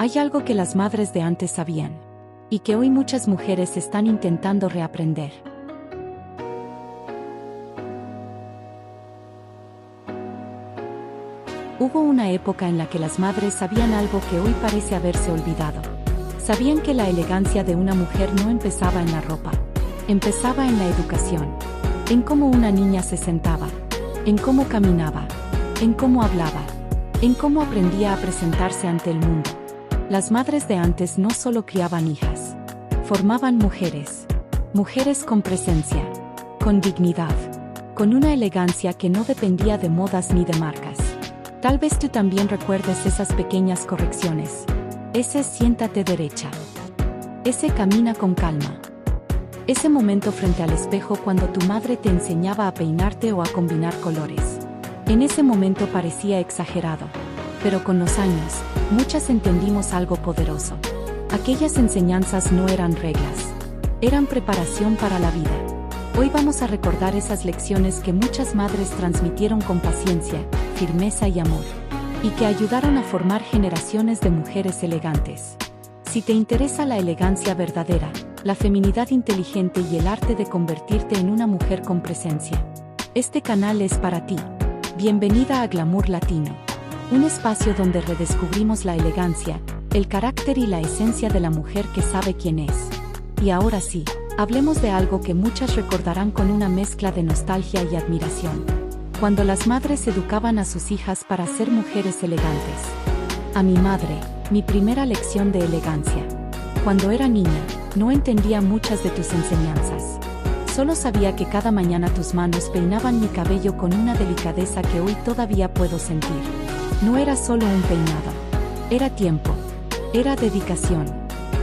Hay algo que las madres de antes sabían, y que hoy muchas mujeres están intentando reaprender. Hubo una época en la que las madres sabían algo que hoy parece haberse olvidado. Sabían que la elegancia de una mujer no empezaba en la ropa. Empezaba en la educación. En cómo una niña se sentaba. En cómo caminaba. En cómo hablaba. En cómo aprendía a presentarse ante el mundo. Las madres de antes no solo criaban hijas. Formaban mujeres. Mujeres con presencia. Con dignidad. Con una elegancia que no dependía de modas ni de marcas. Tal vez tú también recuerdes esas pequeñas correcciones. Ese siéntate derecha. Ese camina con calma. Ese momento frente al espejo cuando tu madre te enseñaba a peinarte o a combinar colores. En ese momento parecía exagerado. Pero con los años, muchas entendimos algo poderoso. Aquellas enseñanzas no eran reglas. Eran preparación para la vida. Hoy vamos a recordar esas lecciones que muchas madres transmitieron con paciencia, firmeza y amor, y que ayudaron a formar generaciones de mujeres elegantes. Si te interesa la elegancia verdadera, la feminidad inteligente y el arte de convertirte en una mujer con presencia, este canal es para ti. Bienvenida a Glamour Latino, un espacio donde redescubrimos la elegancia, el carácter y la esencia de la mujer que sabe quién es. Y ahora sí, hablemos de algo que muchas recordarán con una mezcla de nostalgia y admiración. Cuando las madres educaban a sus hijas para ser mujeres elegantes. A mi madre, mi primera lección de elegancia. Cuando era niña, no entendía muchas de tus enseñanzas. Solo sabía que cada mañana tus manos peinaban mi cabello con una delicadeza que hoy todavía puedo sentir. No era solo un peinado. Era tiempo. Era dedicación.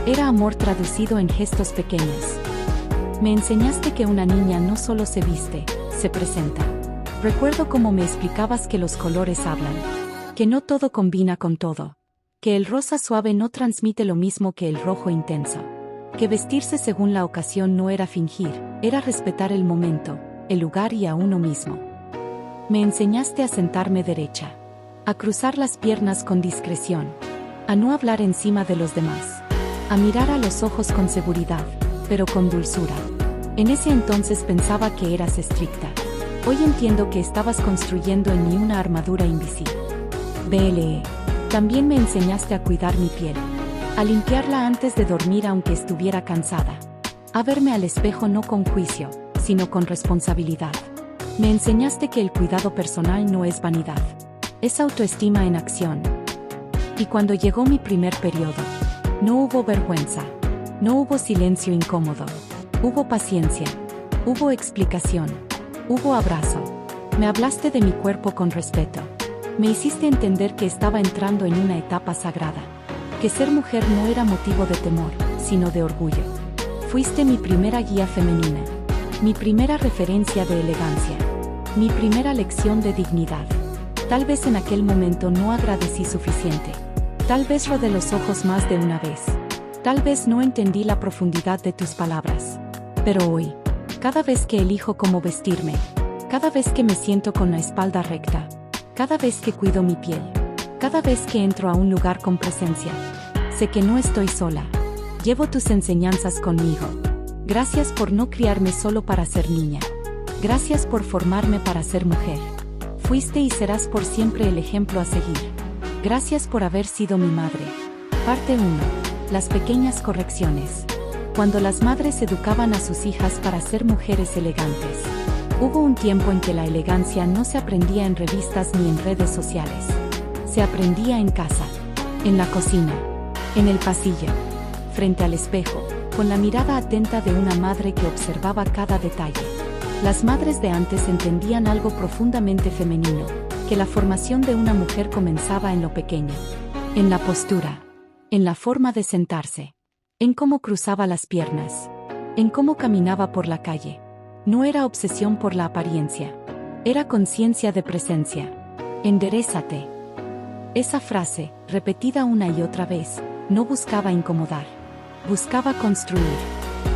Era amor traducido en gestos pequeños. Me enseñaste que una niña no solo se viste, se presenta. Recuerdo cómo me explicabas que los colores hablan. Que no todo combina con todo. Que el rosa suave no transmite lo mismo que el rojo intenso. Que vestirse según la ocasión no era fingir, era respetar el momento, el lugar y a uno mismo. Me enseñaste a sentarme derecha. A cruzar las piernas con discreción. A no hablar encima de los demás. A mirar a los ojos con seguridad, pero con dulzura. En ese entonces pensaba que eras estricta. Hoy entiendo que estabas construyendo en mí una armadura invisible. BLE. También me enseñaste a cuidar mi piel. A limpiarla antes de dormir aunque estuviera cansada. A verme al espejo no con juicio, sino con responsabilidad. Me enseñaste que el cuidado personal no es vanidad. Es autoestima en acción. Y cuando llegó mi primer periodo, no hubo vergüenza. No hubo silencio incómodo. Hubo paciencia. Hubo explicación. Hubo abrazo. Me hablaste de mi cuerpo con respeto. Me hiciste entender que estaba entrando en una etapa sagrada. Que ser mujer no era motivo de temor, sino de orgullo. Fuiste mi primera guía femenina. Mi primera referencia de elegancia. Mi primera lección de dignidad. Tal vez en aquel momento no agradecí suficiente. Tal vez rodé los ojos más de una vez. Tal vez no entendí la profundidad de tus palabras. Pero hoy, cada vez que elijo cómo vestirme, cada vez que me siento con la espalda recta, cada vez que cuido mi piel, cada vez que entro a un lugar con presencia, sé que no estoy sola. Llevo tus enseñanzas conmigo. Gracias por no criarme solo para ser niña. Gracias por formarme para ser mujer. Fuiste y serás por siempre el ejemplo a seguir. Gracias por haber sido mi madre. Parte 1. Las pequeñas correcciones. Cuando las madres educaban a sus hijas para ser mujeres elegantes, hubo un tiempo en que la elegancia no se aprendía en revistas ni en redes sociales. Se aprendía en casa, en la cocina, en el pasillo, frente al espejo, con la mirada atenta de una madre que observaba cada detalle. Las madres de antes entendían algo profundamente femenino, que la formación de una mujer comenzaba en lo pequeño, en la postura, en la forma de sentarse. En cómo cruzaba las piernas. En cómo caminaba por la calle. No era obsesión por la apariencia. Era conciencia de presencia. Enderézate. Esa frase, repetida una y otra vez, no buscaba incomodar. Buscaba construir.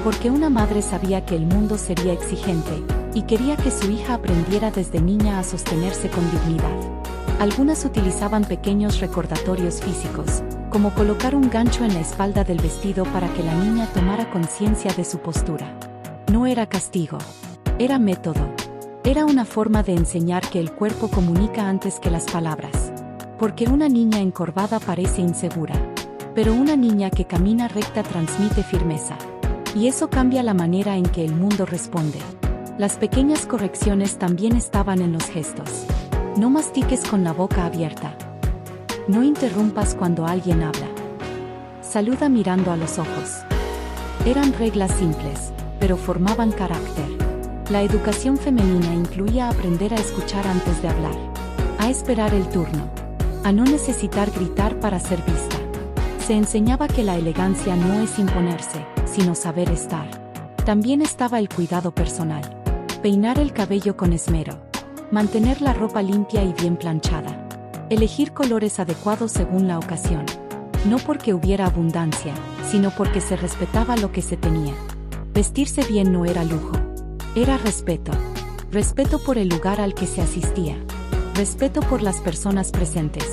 Porque una madre sabía que el mundo sería exigente, y quería que su hija aprendiera desde niña a sostenerse con dignidad. Algunas utilizaban pequeños recordatorios físicos, como colocar un gancho en la espalda del vestido para que la niña tomara conciencia de su postura. No era castigo. Era método. Era una forma de enseñar que el cuerpo comunica antes que las palabras. Porque una niña encorvada parece insegura. Pero una niña que camina recta transmite firmeza. Y eso cambia la manera en que el mundo responde. Las pequeñas correcciones también estaban en los gestos. No mastiques con la boca abierta. No interrumpas cuando alguien habla. Saluda mirando a los ojos. Eran reglas simples, pero formaban carácter. La educación femenina incluía aprender a escuchar antes de hablar, a esperar el turno, a no necesitar gritar para ser vista. Se enseñaba que la elegancia no es imponerse, sino saber estar. También estaba el cuidado personal. Peinar el cabello con esmero. Mantener la ropa limpia y bien planchada. Elegir colores adecuados según la ocasión. No porque hubiera abundancia, sino porque se respetaba lo que se tenía. Vestirse bien no era lujo. Era respeto. Respeto por el lugar al que se asistía. Respeto por las personas presentes.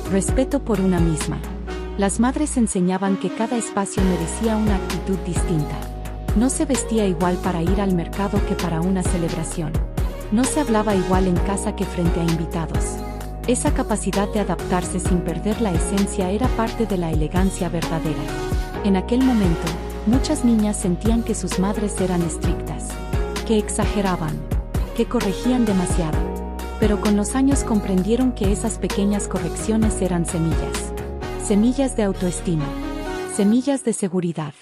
Respeto por una misma. Las madres enseñaban que cada espacio merecía una actitud distinta. No se vestía igual para ir al mercado que para una celebración. No se hablaba igual en casa que frente a invitados. Esa capacidad de adaptarse sin perder la esencia era parte de la elegancia verdadera. En aquel momento, muchas niñas sentían que sus madres eran estrictas, que exageraban, que corregían demasiado. Pero con los años comprendieron que esas pequeñas correcciones eran semillas. Semillas de autoestima. Semillas de seguridad.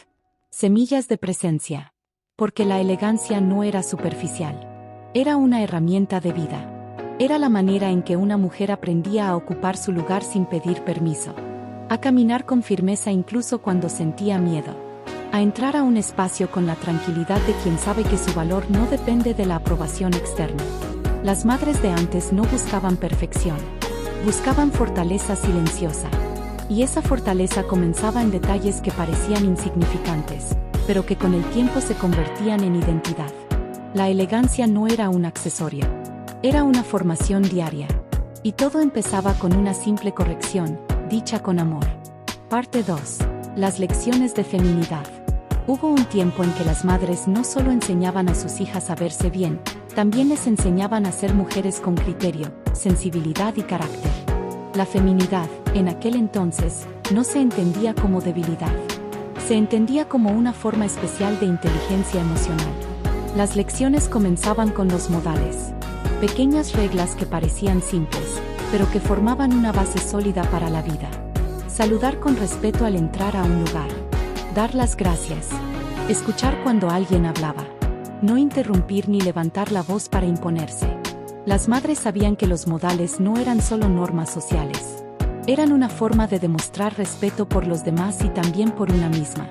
Semillas de presencia. Porque la elegancia no era superficial. Era una herramienta de vida. Era la manera en que una mujer aprendía a ocupar su lugar sin pedir permiso. A caminar con firmeza incluso cuando sentía miedo. A entrar a un espacio con la tranquilidad de quien sabe que su valor no depende de la aprobación externa. Las madres de antes no buscaban perfección. Buscaban fortaleza silenciosa. Y esa fortaleza comenzaba en detalles que parecían insignificantes, pero que con el tiempo se convertían en identidad. La elegancia no era un accesorio. Era una formación diaria. Y todo empezaba con una simple corrección, dicha con amor. Parte 2. Las lecciones de feminidad. Hubo un tiempo en que las madres no solo enseñaban a sus hijas a verse bien, también les enseñaban a ser mujeres con criterio, sensibilidad y carácter. La feminidad, en aquel entonces, no se entendía como debilidad. Se entendía como una forma especial de inteligencia emocional. Las lecciones comenzaban con los modales. Pequeñas reglas que parecían simples, pero que formaban una base sólida para la vida. Saludar con respeto al entrar a un lugar. Dar las gracias. Escuchar cuando alguien hablaba. No interrumpir ni levantar la voz para imponerse. Las madres sabían que los modales no eran solo normas sociales. Eran una forma de demostrar respeto por los demás y también por una misma.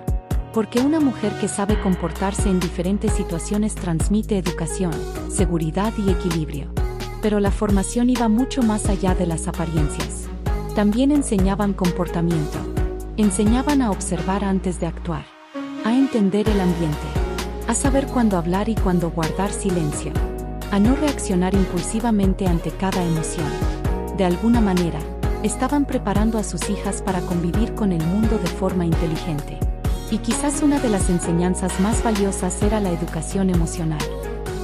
Porque una mujer que sabe comportarse en diferentes situaciones transmite educación, seguridad y equilibrio. Pero la formación iba mucho más allá de las apariencias. También enseñaban comportamiento. Enseñaban a observar antes de actuar. A entender el ambiente. A saber cuándo hablar y cuándo guardar silencio. A no reaccionar impulsivamente ante cada emoción. De alguna manera, estaban preparando a sus hijas para convivir con el mundo de forma inteligente. Y quizás una de las enseñanzas más valiosas era la educación emocional.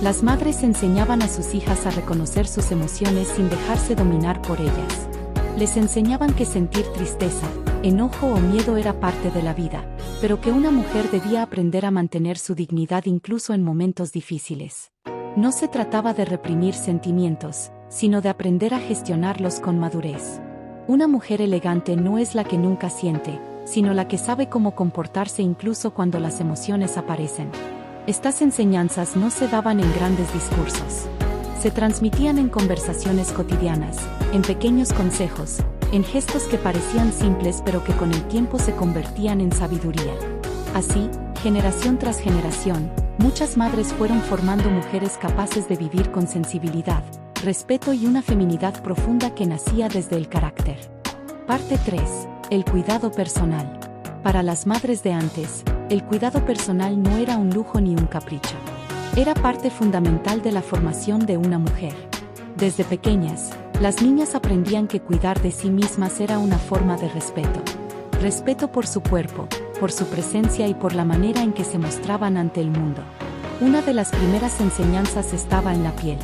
Las madres enseñaban a sus hijas a reconocer sus emociones sin dejarse dominar por ellas. Les enseñaban que sentir tristeza, enojo o miedo era parte de la vida, pero que una mujer debía aprender a mantener su dignidad incluso en momentos difíciles. No se trataba de reprimir sentimientos, sino de aprender a gestionarlos con madurez. Una mujer elegante no es la que nunca siente, sino la que sabe cómo comportarse incluso cuando las emociones aparecen. Estas enseñanzas no se daban en grandes discursos. Se transmitían en conversaciones cotidianas, en pequeños consejos, en gestos que parecían simples pero que con el tiempo se convertían en sabiduría. Así, generación tras generación, muchas madres fueron formando mujeres capaces de vivir con sensibilidad, respeto y una feminidad profunda que nacía desde el carácter. Parte 3. El cuidado personal. Para las madres de antes, el cuidado personal no era un lujo ni un capricho. Era parte fundamental de la formación de una mujer. Desde pequeñas, las niñas aprendían que cuidar de sí mismas era una forma de respeto. respeto por su cuerpo, por su presencia y por la manera en que se mostraban ante el mundo. Una de las primeras enseñanzas estaba en la piel.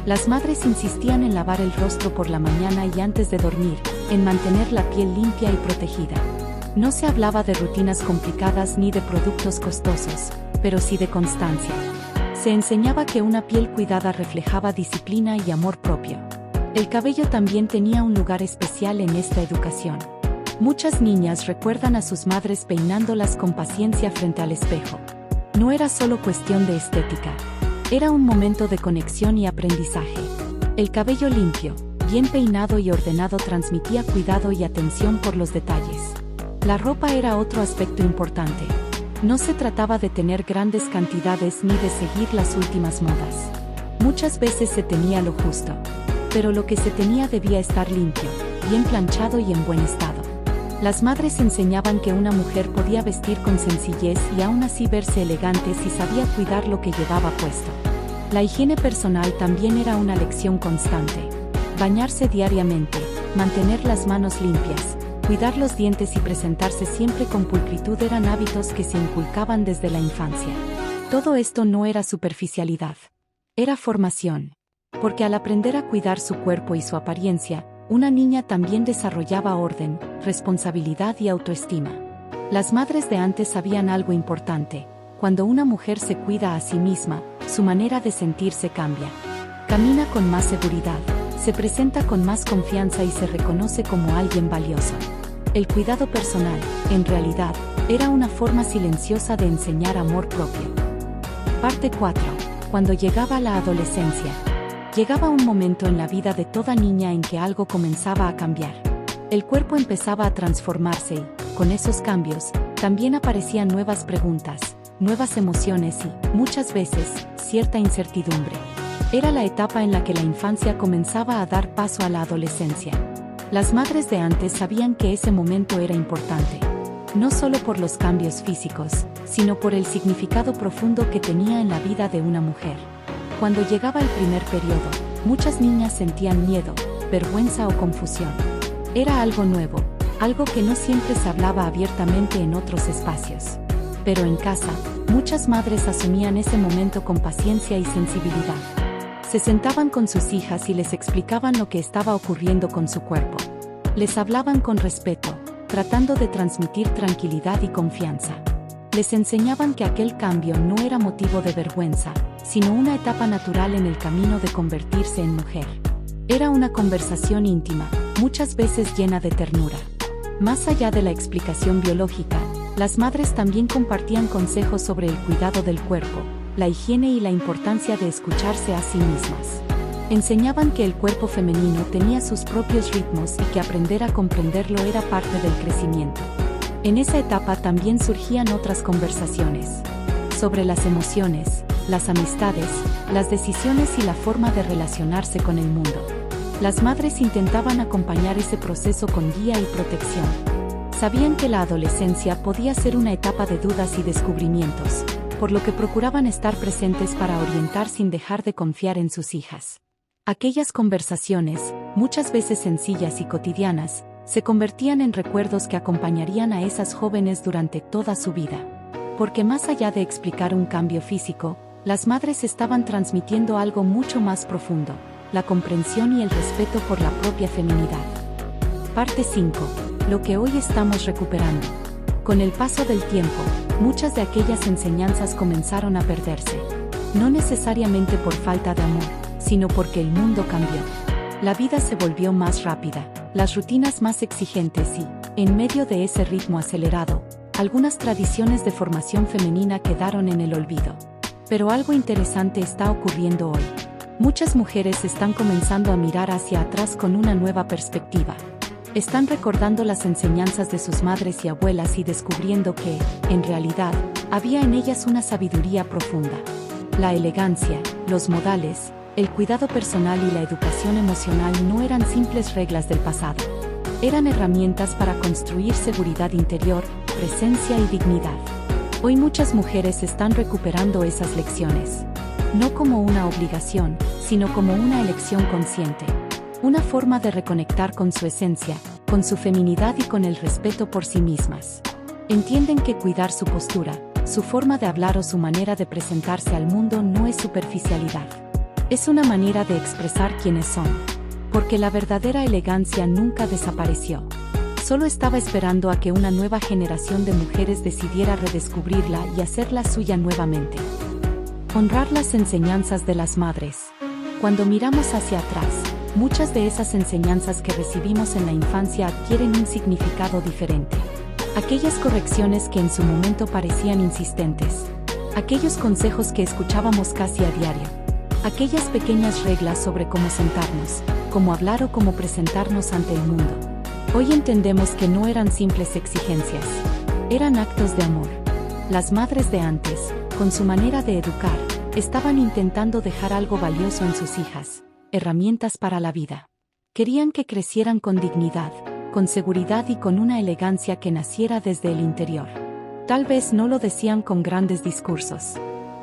Las madres insistían en lavar el rostro por la mañana y antes de dormir, en mantener la piel limpia y protegida. No se hablaba de rutinas complicadas ni de productos costosos, pero sí de constancia. Se enseñaba que una piel cuidada reflejaba disciplina y amor propio. El cabello también tenía un lugar especial en esta educación. Muchas niñas recuerdan a sus madres peinándolas con paciencia frente al espejo. No era solo cuestión de estética. Era un momento de conexión y aprendizaje. El cabello limpio, bien peinado y ordenado transmitía cuidado y atención por los detalles. La ropa era otro aspecto importante. No se trataba de tener grandes cantidades ni de seguir las últimas modas. Muchas veces se tenía lo justo. Pero lo que se tenía debía estar limpio, bien planchado y en buen estado. Las madres enseñaban que una mujer podía vestir con sencillez y aún así verse elegante si sabía cuidar lo que llevaba puesto. La higiene personal también era una lección constante. Bañarse diariamente, mantener las manos limpias, cuidar los dientes y presentarse siempre con pulcritud eran hábitos que se inculcaban desde la infancia. Todo esto no era superficialidad. Era formación. Porque al aprender a cuidar su cuerpo y su apariencia, una niña también desarrollaba orden, responsabilidad y autoestima. Las madres de antes sabían algo importante: cuando una mujer se cuida a sí misma, su manera de sentirse cambia. Camina con más seguridad, se presenta con más confianza y se reconoce como alguien valioso. El cuidado personal, en realidad, era una forma silenciosa de enseñar amor propio. Parte 4. Cuando llegaba la adolescencia. Llegaba un momento en la vida de toda niña en que algo comenzaba a cambiar. El cuerpo empezaba a transformarse y, con esos cambios, también aparecían nuevas preguntas, nuevas emociones y, muchas veces, cierta incertidumbre. Era la etapa en la que la infancia comenzaba a dar paso a la adolescencia. Las madres de antes sabían que ese momento era importante, no solo por los cambios físicos, sino por el significado profundo que tenía en la vida de una mujer. Cuando llegaba el primer periodo, muchas niñas sentían miedo, vergüenza o confusión. Era algo nuevo, algo que no siempre se hablaba abiertamente en otros espacios. Pero en casa, muchas madres asumían ese momento con paciencia y sensibilidad. Se sentaban con sus hijas y les explicaban lo que estaba ocurriendo con su cuerpo. Les hablaban con respeto, tratando de transmitir tranquilidad y confianza. Les enseñaban que aquel cambio no era motivo de vergüenza, sino una etapa natural en el camino de convertirse en mujer. Era una conversación íntima, muchas veces llena de ternura. Más allá de la explicación biológica, las madres también compartían consejos sobre el cuidado del cuerpo, la higiene y la importancia de escucharse a sí mismas. Enseñaban que el cuerpo femenino tenía sus propios ritmos y que aprender a comprenderlo era parte del crecimiento. En esa etapa también surgían otras conversaciones sobre las emociones, las amistades, las decisiones y la forma de relacionarse con el mundo. Las madres intentaban acompañar ese proceso con guía y protección. Sabían que la adolescencia podía ser una etapa de dudas y descubrimientos, por lo que procuraban estar presentes para orientar sin dejar de confiar en sus hijas. Aquellas conversaciones, muchas veces sencillas y cotidianas, se convertían en recuerdos que acompañarían a esas jóvenes durante toda su vida. Porque más allá de explicar un cambio físico, las madres estaban transmitiendo algo mucho más profundo: la comprensión y el respeto por la propia feminidad. Parte 5. Lo que hoy estamos recuperando. Con el paso del tiempo, muchas de aquellas enseñanzas comenzaron a perderse. No necesariamente por falta de amor, sino porque el mundo cambió. La vida se volvió más rápida, las rutinas más exigentes y, en medio de ese ritmo acelerado, algunas tradiciones de formación femenina quedaron en el olvido. Pero algo interesante está ocurriendo hoy. Muchas mujeres están comenzando a mirar hacia atrás con una nueva perspectiva. Están recordando las enseñanzas de sus madres y abuelas y descubriendo que, en realidad, había en ellas una sabiduría profunda. La elegancia, los modales, el cuidado personal y la educación emocional no eran simples reglas del pasado. Eran herramientas para construir seguridad interior, presencia y dignidad. Hoy muchas mujeres están recuperando esas lecciones. No como una obligación, sino como una elección consciente. Una forma de reconectar con su esencia, con su feminidad y con el respeto por sí mismas. Entienden que cuidar su postura, su forma de hablar o su manera de presentarse al mundo no es superficialidad. Es una manera de expresar quiénes son. Porque la verdadera elegancia nunca desapareció. Solo estaba esperando a que una nueva generación de mujeres decidiera redescubrirla y hacerla suya nuevamente. Honrar las enseñanzas de las madres. Cuando miramos hacia atrás, muchas de esas enseñanzas que recibimos en la infancia adquieren un significado diferente. Aquellas correcciones que en su momento parecían insistentes. Aquellos consejos que escuchábamos casi a diario. Aquellas pequeñas reglas sobre cómo sentarnos, cómo hablar o cómo presentarnos ante el mundo. Hoy entendemos que no eran simples exigencias. Eran actos de amor. Las madres de antes, con su manera de educar, estaban intentando dejar algo valioso en sus hijas, herramientas para la vida. Querían que crecieran con dignidad, con seguridad y con una elegancia que naciera desde el interior. Tal vez no lo decían con grandes discursos.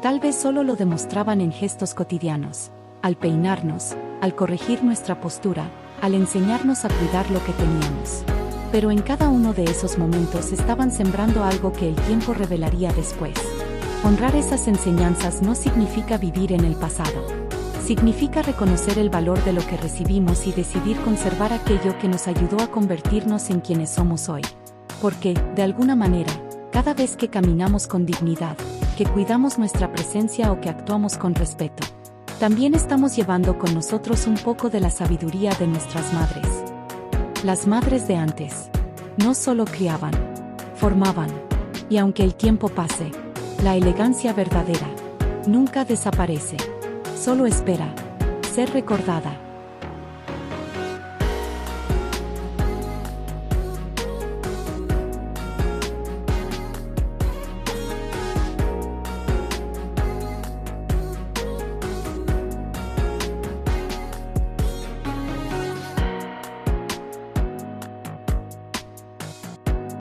Tal vez solo lo demostraban en gestos cotidianos, al peinarnos, al corregir nuestra postura, al enseñarnos a cuidar lo que teníamos. Pero en cada uno de esos momentos estaban sembrando algo que el tiempo revelaría después. Honrar esas enseñanzas no significa vivir en el pasado. Significa reconocer el valor de lo que recibimos y decidir conservar aquello que nos ayudó a convertirnos en quienes somos hoy. Porque, de alguna manera, cada vez que caminamos con dignidad, que cuidamos nuestra presencia o que actuamos con respeto, también estamos llevando con nosotros un poco de la sabiduría de nuestras madres. Las madres de antes no solo criaban, formaban. Y aunque el tiempo pase, la elegancia verdadera nunca desaparece. Solo espera ser recordada.